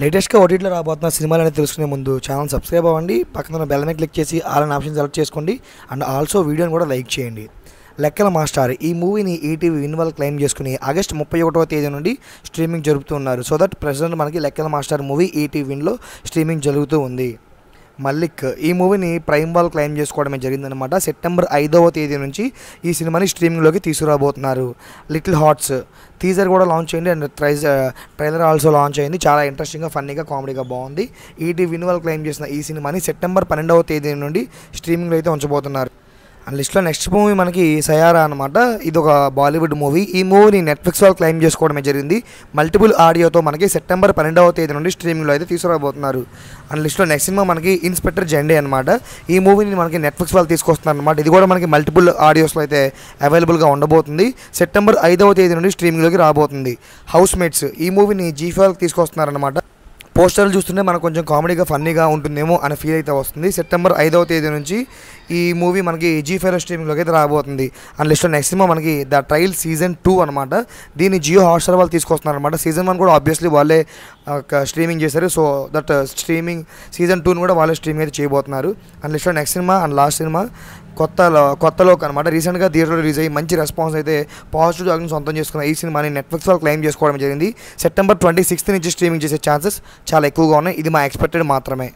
లేటెస్ట్గా ఓటీటీలో రాబోతున్న సినిమాలు అనేది తెలుసుకునే ముందు ఛానల్ సబ్స్క్రైబ్ అవ్వండి, పక్కన ఉన్న బెల్ మీద క్లిక్ చేసి ఆల్ అనే ఆప్షన్ సెలెక్ట్ చేసుకోండి అండ్ ఆల్సో వీడియోని కూడా లైక్ చేయండి. లెక్కల మాస్టర్ ఈ మూవీని ఈటీవీ విన్ వాళ్ళు క్లెయిమ్ చేసుకుని ఆగస్ట్ 31వ తేదీ నుండి స్ట్రీమింగ్ జరుపుతున్నారు. సో దట్ ప్రెసెంట్ మనకి లెక్కల మాస్టర్ మూవీ ఈటీవీ విన్లో స్ట్రీమింగ్ జరుగుతూ ఉంది. మల్లిక్ ఈ మూవీని ప్రైమ్ వాళ్ళు క్లెయిమ్ చేసుకోవడమే జరిగిందనమాట. సెప్టెంబర్ 5వ తేదీ నుంచి ఈ సినిమాని స్ట్రీమింగ్లోకి తీసుకురాబోతున్నారు. లిటిల్ హార్ట్స్ టీజర్ కూడా లాంచ్ అయింది అండ్ ట్రైలర్ ఆల్సో లాంచ్ అయింది. చాలా ఇంట్రెస్టింగ్గా, ఫన్నీగా, కామెడీగా బాగుంది. ఈటీవీ విన్ వాళ్ళు క్లెయిమ్ చేసిన ఈ సినిమాని సెప్టెంబర్ 12వ తేదీ నుండి స్ట్రీమింగ్లో అయితే ఉంచబోతున్నారు. అండ్ లిస్ట్లో నెక్స్ట్ మూవీ మనకి సయారా అనమాట. ఇది ఒక బాలీవుడ్ మూవీ. ఈ మూవీని నెట్ఫ్లిక్స్ వాళ్ళు క్లెయిమ్ చేసుకోవడమే జరిగింది. మల్టిపుల్ ఆడియోతో మనకి సెప్టెంబర్ 12వ తేదీ నుండి స్ట్రీమింగ్లో అయితే తీసుకురాబోతున్నారు. అండ్ లిస్ట్లో నెక్స్ట్ సినిమా మనకి ఇన్స్పెక్టర్ జెండే అనమాట. ఈ మూవీని మనకి నెట్ఫ్లిక్స్ వాళ్ళు తీసుకొస్తున్నారు అనమాట. ఇది కూడా మనకి మల్టిపుల్ ఆడియోస్లో అయితే అవైలబుల్గా ఉండబోతుంది. సెప్టెంబర్ 5వ తేదీ నుండి స్ట్రీమింగ్లోకి రాబోతుంది. హౌస్ మేట్స్ ఈ మూవీని జీ5 తీసుకొస్తున్నారనమాట. పోస్టర్లు చూస్తుంటే మనకు కొంచెం కామెడీగా, ఫన్నీగా ఉంటుందేమో అనే ఫీల్ అయితే వస్తుంది. సెప్టెంబర్ 5వ తేదీ నుంచి ఈ మూవీ మనకి జీ5 స్ట్రీమింగ్లోకి అయితే రాబోతుంది. అండ్ లిస్ట్లో నెక్స్ట్ సినిమా మనకి ద ట్రయల్ సీజన్ 2 అనమాట. దీన్ని జియో హాట్స్టార్ వాళ్ళు తీసుకొస్తున్నారు అనమాట. సీజన్ 1 కూడా ఆబ్వియస్లీ వాళ్ళే స్ట్రీమింగ్ చేశారు. సో దట్ స్ట్రీమింగ్ సీజన్ 2ని కూడా వాళ్ళే స్ట్రీమింగ్ అయితే చేయబోతున్నారు. అండ్ లిస్ట్లో next cinema and last cinema కొత్తలోకి అనమాట. రీసెంట్గా థియేటర్లో రిలీజ్ అయ్యి మంచి రెస్పాన్స్ అయితే పాజిటివ్ టాక్ని సొంతం చేసుకున్న ఈ సినిమాని నెట్ఫ్లిక్స్ వాళ్ళు క్లెయిమ్ చేసుకోవడం జరిగింది. సెప్టెంబర్ 26 నుంచి స్ట్రీమింగ్ చేసే ఛాన్సెస్ చాలా ఎక్కువగా ఉన్నాయి. ఇది మా ఎక్స్పెక్టెడ్ మాత్రమే.